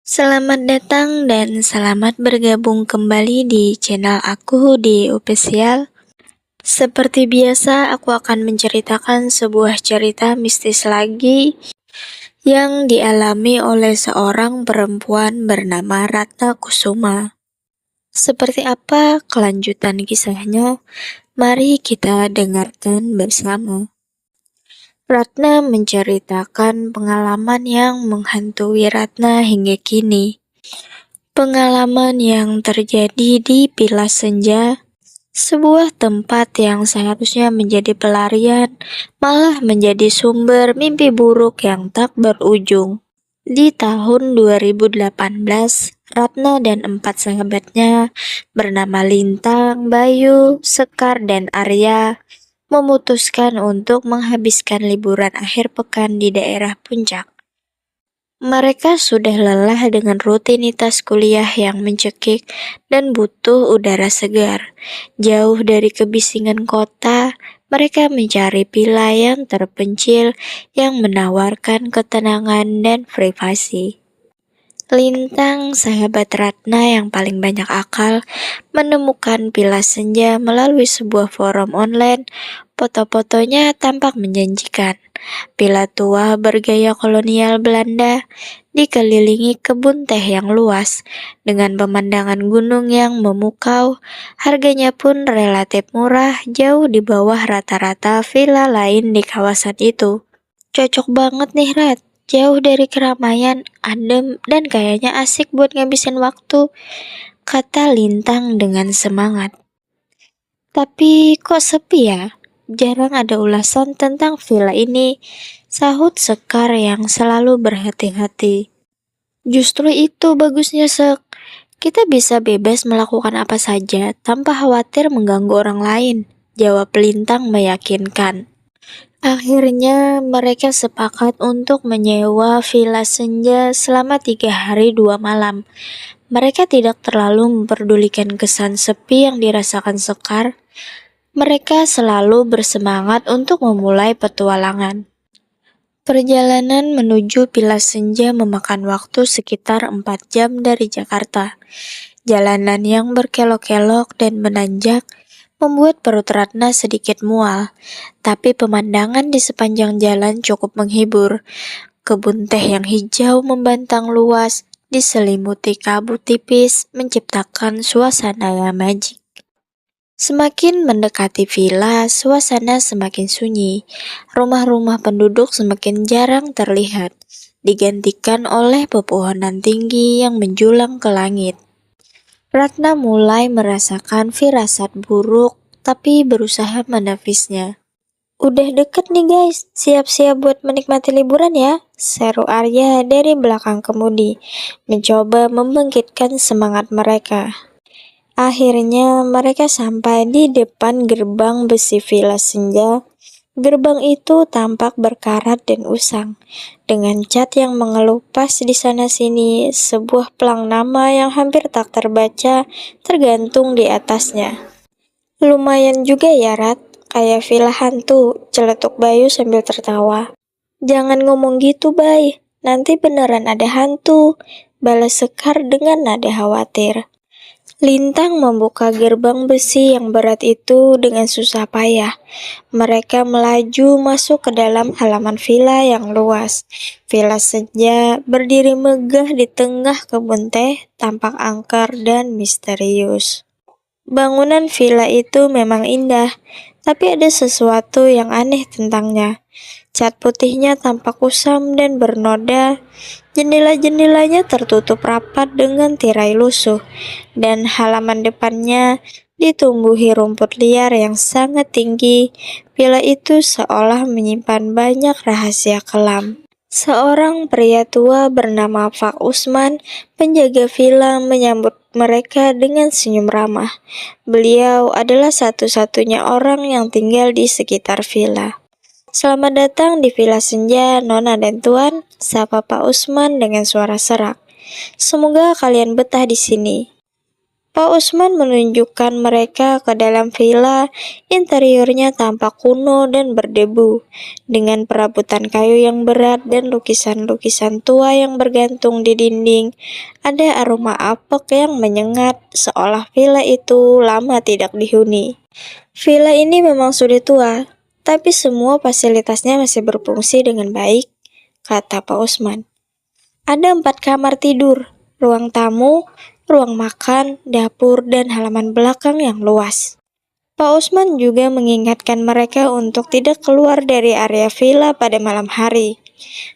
Selamat datang dan selamat bergabung kembali di channel aku di Official. Seperti biasa, aku akan menceritakan sebuah cerita mistis lagi yang dialami oleh seorang perempuan bernama Ratna Kusuma. Seperti apa kelanjutan kisahnya? Mari kita dengarkan bersama. Ratna menceritakan pengalaman yang menghantui Ratna hingga kini. Pengalaman yang terjadi di Villa Senja, sebuah tempat yang seharusnya menjadi pelarian, malah menjadi sumber mimpi buruk yang tak berujung. Di tahun 2018, Ratna dan 4 sahabatnya bernama Lintang, Bayu, Sekar, dan Arya memutuskan untuk menghabiskan liburan akhir pekan di daerah puncak. Mereka sudah lelah dengan rutinitas kuliah yang mencekik dan butuh udara segar. Jauh dari kebisingan kota, mereka mencari villa yang terpencil yang menawarkan ketenangan dan privasi. Lintang, sahabat Ratna yang paling banyak akal, menemukan Villa Senja melalui sebuah forum online. Foto-fotonya tampak menjanjikan. Villa tua bergaya kolonial Belanda, dikelilingi kebun teh yang luas, dengan pemandangan gunung yang memukau. Harganya pun relatif murah, jauh di bawah rata-rata villa lain di kawasan itu. Cocok banget nih, Rat. Jauh dari keramaian, adem, dan kayaknya asik buat ngabisin waktu, kata Lintang dengan semangat. Tapi kok sepi ya? Jarang ada ulasan tentang villa ini, sahut Sekar yang selalu berhati-hati. Justru itu bagusnya, Sek. Kita bisa bebas melakukan apa saja tanpa khawatir mengganggu orang lain, jawab Lintang meyakinkan. Akhirnya mereka sepakat untuk menyewa Villa Senja selama 3 hari 2 malam. Mereka tidak terlalu memperdulikan kesan sepi yang dirasakan Sekar. Mereka selalu bersemangat untuk memulai petualangan. Perjalanan menuju Villa Senja memakan waktu sekitar 4 jam dari Jakarta. Jalanan yang berkelok-kelok dan menanjak membuat perut Ratna sedikit mual, tapi pemandangan di sepanjang jalan cukup menghibur. Kebun teh yang hijau membentang luas, diselimuti kabut tipis, menciptakan suasana yang magik. Semakin mendekati villa, suasana semakin sunyi. Rumah-rumah penduduk semakin jarang terlihat, digantikan oleh pepohonan tinggi yang menjulang ke langit. Ratna mulai merasakan firasat buruk, tapi berusaha menepisnya. Udah deket nih guys, siap-siap buat menikmati liburan ya, seru Arya dari belakang kemudi, mencoba membangkitkan semangat mereka. Akhirnya mereka sampai di depan gerbang besi Villa Senja. Gerbang itu tampak berkarat dan usang, dengan cat yang mengelupas di sana-sini. Sebuah pelang nama yang hampir tak terbaca tergantung di atasnya. Lumayan juga ya, Rat, kayak villa hantu, celetuk Bayu sambil tertawa. Jangan ngomong gitu, Bay, nanti beneran ada hantu, balas Sekar dengan nada khawatir. Lintang membuka gerbang besi yang berat itu dengan susah payah. Mereka melaju masuk ke dalam halaman villa yang luas. Villa Senja berdiri megah di tengah kebun teh, tampak angker dan misterius. Bangunan villa itu memang indah, tapi ada sesuatu yang aneh tentangnya. Cat putihnya tampak kusam dan bernoda. Jendela-jendelanya tertutup rapat dengan tirai lusuh, dan halaman depannya ditumbuhi rumput liar yang sangat tinggi. Villa itu seolah menyimpan banyak rahasia kelam. Seorang pria tua bernama Pak Usman, penjaga villa, menyambut mereka dengan senyum ramah. Beliau adalah satu-satunya orang yang tinggal di sekitar villa. Selamat datang di Villa Senja, Nona dan Tuan, sapa Pak Usman dengan suara serak. Semoga kalian betah di sini. Pak Usman menunjukkan mereka ke dalam villa. Interiornya tampak kuno dan berdebu, dengan perabotan kayu yang berat dan lukisan-lukisan tua yang bergantung di dinding. Ada aroma apek yang menyengat, seolah villa itu lama tidak dihuni. Villa ini memang sudah tua, tapi semua fasilitasnya masih berfungsi dengan baik, kata Pak Usman. Ada 4 kamar tidur, ruang tamu, ruang makan, dapur, dan halaman belakang yang luas. Pak Usman juga mengingatkan mereka untuk tidak keluar dari area villa pada malam hari,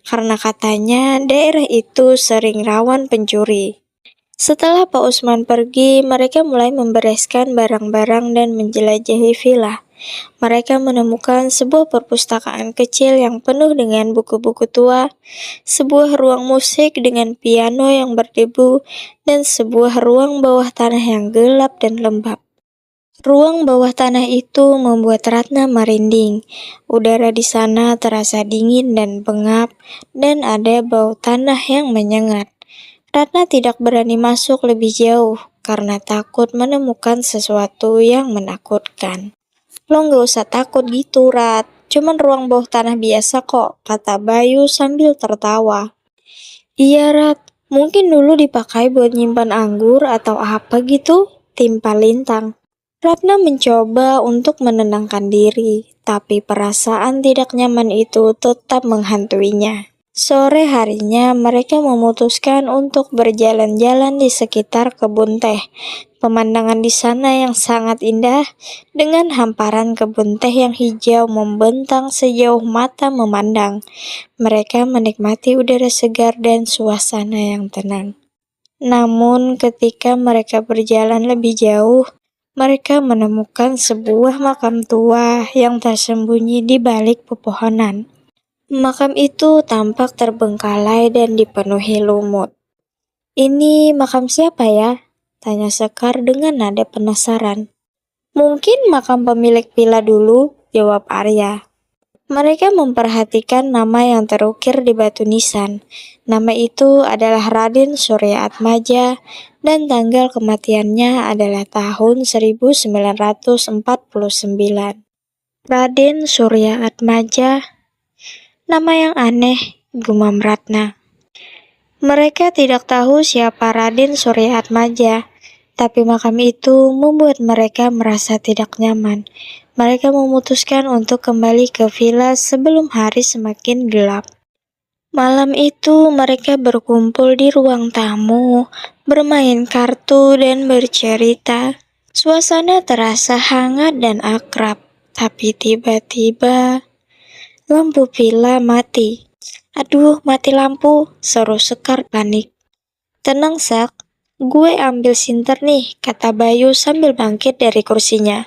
karena katanya daerah itu sering rawan pencuri. Setelah Pak Usman pergi, mereka mulai membereskan barang-barang dan menjelajahi villa. Mereka menemukan sebuah perpustakaan kecil yang penuh dengan buku-buku tua, sebuah ruang musik dengan piano yang berdebu, dan sebuah ruang bawah tanah yang gelap dan lembab. Ruang bawah tanah itu membuat Ratna merinding. Udara di sana terasa dingin dan pengap, dan ada bau tanah yang menyengat. Ratna tidak berani masuk lebih jauh karena takut menemukan sesuatu yang menakutkan. Lo nggak usah takut gitu, Rat. Cuman ruang bawah tanah biasa kok, kata Bayu sambil tertawa. Iya, Rat. Mungkin dulu dipakai buat nyimpan anggur atau apa gitu, timpal Lintang. Ratna mencoba untuk menenangkan diri, tapi perasaan tidak nyaman itu tetap menghantuinya. Sore harinya, mereka memutuskan untuk berjalan-jalan di sekitar kebun teh. Pemandangan di sana yang sangat indah, dengan hamparan kebun teh yang hijau membentang sejauh mata memandang. Mereka menikmati udara segar dan suasana yang tenang. Namun, ketika mereka berjalan lebih jauh, mereka menemukan sebuah makam tua yang tersembunyi di balik pepohonan. Makam itu tampak terbengkalai dan dipenuhi lumut. "Ini makam siapa ya?" tanya Sekar dengan nada penasaran. "Mungkin makam pemilik villa dulu," jawab Arya. Mereka memperhatikan nama yang terukir di batu nisan. Nama itu adalah Raden Surya Atmaja, dan tanggal kematiannya adalah tahun 1949. Raden Surya Atmaja, nama yang aneh, gumam Ratna. Mereka tidak tahu siapa Raden Surya Atmaja, tapi makam itu membuat mereka merasa tidak nyaman. Mereka memutuskan untuk kembali ke villa sebelum hari semakin gelap. Malam itu mereka berkumpul di ruang tamu, bermain kartu dan bercerita. Suasana terasa hangat dan akrab, tapi tiba-tiba lampu villa mati. "Aduh, mati lampu," seru Sekar panik. "Tenang, Sak. Gue ambil sinter nih," kata Bayu sambil bangkit dari kursinya.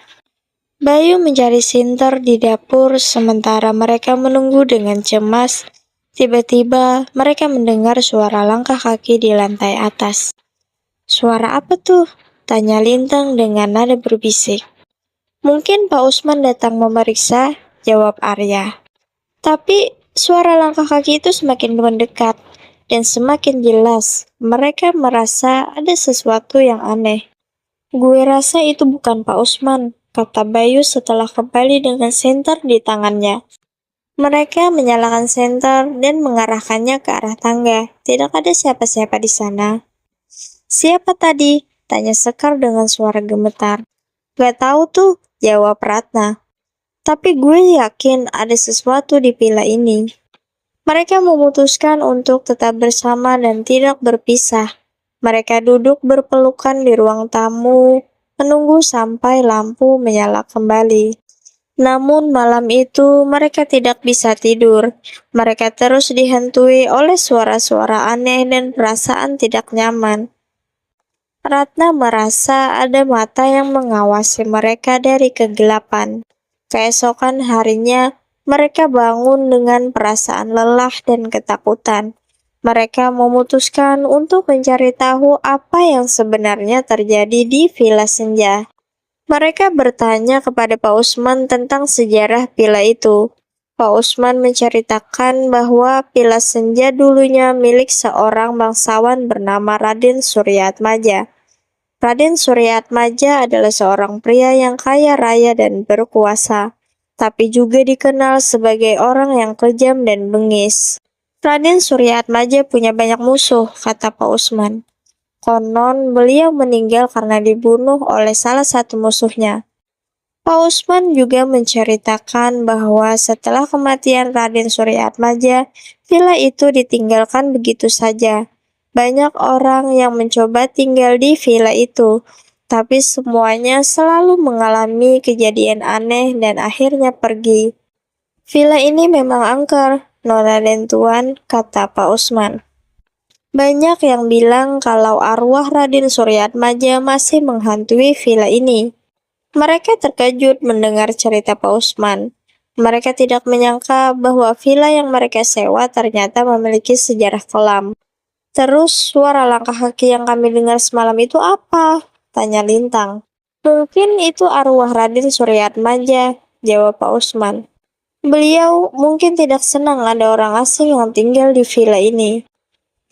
Bayu mencari sinter di dapur sementara mereka menunggu dengan cemas. Tiba-tiba mereka mendengar suara langkah kaki di lantai atas. "Suara apa tuh?" tanya Lintang dengan nada berbisik. "Mungkin Pak Usman datang memeriksa," jawab Arya. Tapi suara langkah kaki itu semakin mendekat dan semakin jelas. Mereka merasa ada sesuatu yang aneh. "Gue rasa itu bukan Pak Usman," kata Bayu setelah kembali dengan senter di tangannya. Mereka menyalakan senter dan mengarahkannya ke arah tangga. Tidak ada siapa-siapa di sana. "Siapa tadi?" tanya Sekar dengan suara gemetar. "Gak tahu tuh," jawab Ratna. "Tapi gue yakin ada sesuatu di villa ini." Mereka memutuskan untuk tetap bersama dan tidak berpisah. Mereka duduk berpelukan di ruang tamu, menunggu sampai lampu menyala kembali. Namun malam itu mereka tidak bisa tidur. Mereka terus dihantui oleh suara-suara aneh dan perasaan tidak nyaman. Ratna merasa ada mata yang mengawasi mereka dari kegelapan. Keesokan harinya, mereka bangun dengan perasaan lelah dan ketakutan. Mereka memutuskan untuk mencari tahu apa yang sebenarnya terjadi di Villa Senja. Mereka bertanya kepada Pak Usman tentang sejarah villa itu. Pak Usman menceritakan bahwa Villa Senja dulunya milik seorang bangsawan bernama Raden Surya Atmaja. Raden Suryaatmaja adalah seorang pria yang kaya raya dan berkuasa, tapi juga dikenal sebagai orang yang kejam dan bengis. Raden Suryaatmaja punya banyak musuh, kata Pak Usman. Konon beliau meninggal karena dibunuh oleh salah satu musuhnya. Pak Usman juga menceritakan bahwa setelah kematian Raden Suryaatmaja, villa itu ditinggalkan begitu saja. Banyak orang yang mencoba tinggal di villa itu, tapi semuanya selalu mengalami kejadian aneh dan akhirnya pergi. Villa ini memang angker, Nona dan Tuan, kata Pak Usman. Banyak yang bilang kalau arwah Raden Suryaatmaja masih menghantui villa ini. Mereka terkejut mendengar cerita Pak Usman. Mereka tidak menyangka bahwa villa yang mereka sewa ternyata memiliki sejarah kelam. Terus suara langkah kaki yang kami dengar semalam itu apa? Tanya Lintang. Mungkin itu arwah Raden Suryaatmaja, jawab Pak Usman. Beliau mungkin tidak senang ada orang asing yang tinggal di villa ini.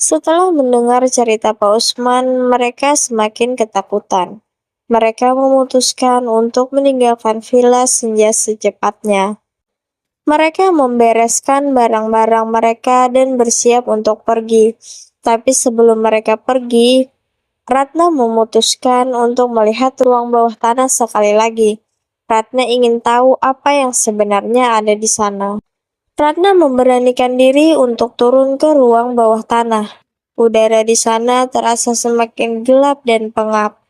Setelah mendengar cerita Pak Usman, mereka semakin ketakutan. Mereka memutuskan untuk meninggalkan villa Senja secepatnya. Mereka membereskan barang-barang mereka dan bersiap untuk pergi. Tapi sebelum mereka pergi, Ratna memutuskan untuk melihat ruang bawah tanah sekali lagi. Ratna ingin tahu apa yang sebenarnya ada di sana. Ratna memberanikan diri untuk turun ke ruang bawah tanah. Udara di sana terasa semakin gelap dan pengap.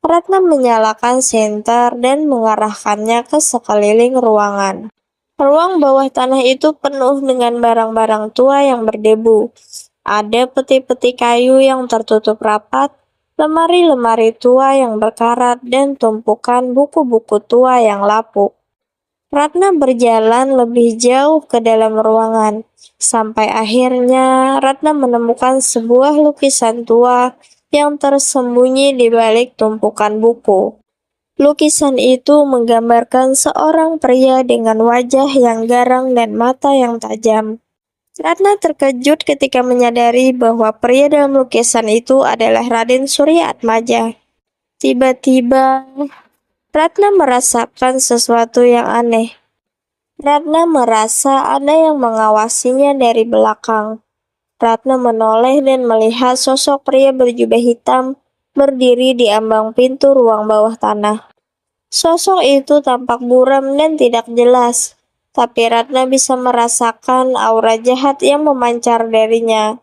Ratna menyalakan senter dan mengarahkannya ke sekeliling ruangan. Ruang bawah tanah itu penuh dengan barang-barang tua yang berdebu. Ada peti-peti kayu yang tertutup rapat, lemari-lemari tua yang berkarat, dan tumpukan buku-buku tua yang lapuk. Ratna berjalan lebih jauh ke dalam ruangan, sampai akhirnya Ratna menemukan sebuah lukisan tua yang tersembunyi di balik tumpukan buku. Lukisan itu menggambarkan seorang pria dengan wajah yang garang dan mata yang tajam. Ratna terkejut ketika menyadari bahwa pria dalam lukisan itu adalah Raden Suryaatmaja. Tiba-tiba, Ratna merasakan sesuatu yang aneh. Ratna merasa ada yang mengawasinya dari belakang. Ratna menoleh dan melihat sosok pria berjubah hitam berdiri di ambang pintu ruang bawah tanah. Sosok itu tampak buram dan tidak jelas, tapi Ratna bisa merasakan aura jahat yang memancar darinya.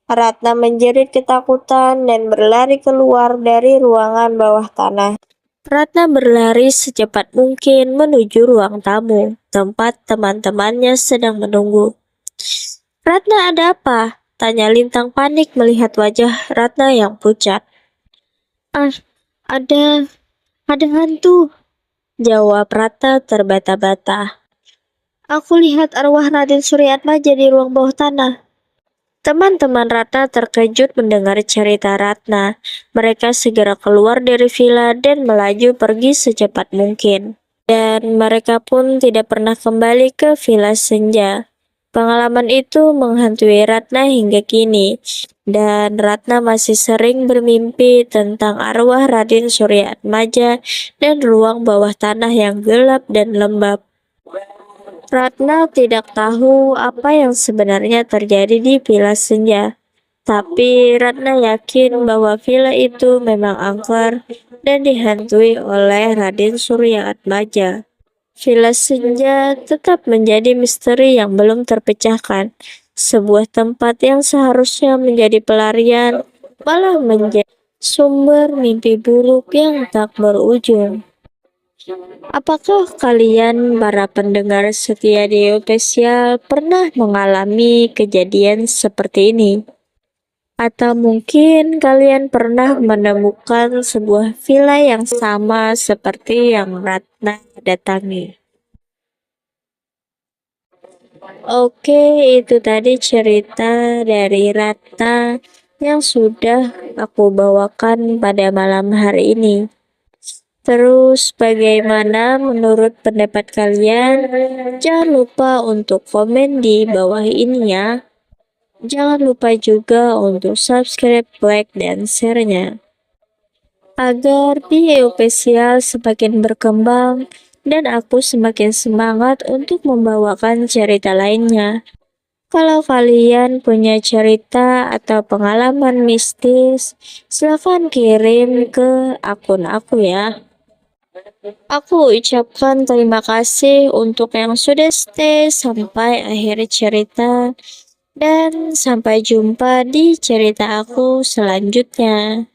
Ratna menjerit ketakutan dan berlari keluar dari ruangan bawah tanah. Ratna berlari secepat mungkin menuju ruang tamu, tempat teman-temannya sedang menunggu. Ratna, ada apa? Tanya Lintang panik melihat wajah Ratna yang pucat. Ah, ada, ada hantu, jawab Ratna terbata-bata. Aku lihat arwah Raden Suryaatmaja di ruang bawah tanah. Teman-teman Ratna terkejut mendengar cerita Ratna. Mereka segera keluar dari villa dan melaju pergi secepat mungkin. Dan mereka pun tidak pernah kembali ke villa Senja. Pengalaman itu menghantui Ratna hingga kini, dan Ratna masih sering bermimpi tentang arwah Raden Suryaatmaja dan ruang bawah tanah yang gelap dan lembab. Ratna tidak tahu apa yang sebenarnya terjadi di Villa Senja, tapi Ratna yakin bahwa villa itu memang angker dan dihantui oleh Raden Suryaatmaja. Villa Senja tetap menjadi misteri yang belum terpecahkan. Sebuah tempat yang seharusnya menjadi pelarian malah menjadi sumber mimpi buruk yang tak berujung. Apakah kalian para pendengar setia di Spesial pernah mengalami kejadian seperti ini? Atau mungkin kalian pernah menemukan sebuah villa yang sama seperti yang Ratna datangi? Oke, itu tadi cerita dari Ratna yang sudah aku bawakan pada malam hari ini. Terus bagaimana menurut pendapat kalian? Jangan lupa untuk komen di bawah ini ya. Jangan lupa juga untuk subscribe, like, dan share-nya. agar di official semakin berkembang dan aku semakin semangat untuk membawakan cerita lainnya. Kalau kalian punya cerita atau pengalaman mistis, silahkan kirim ke akun aku ya. Aku ucapkan terima kasih untuk yang sudah stay sampai akhir cerita dan sampai jumpa di cerita aku selanjutnya.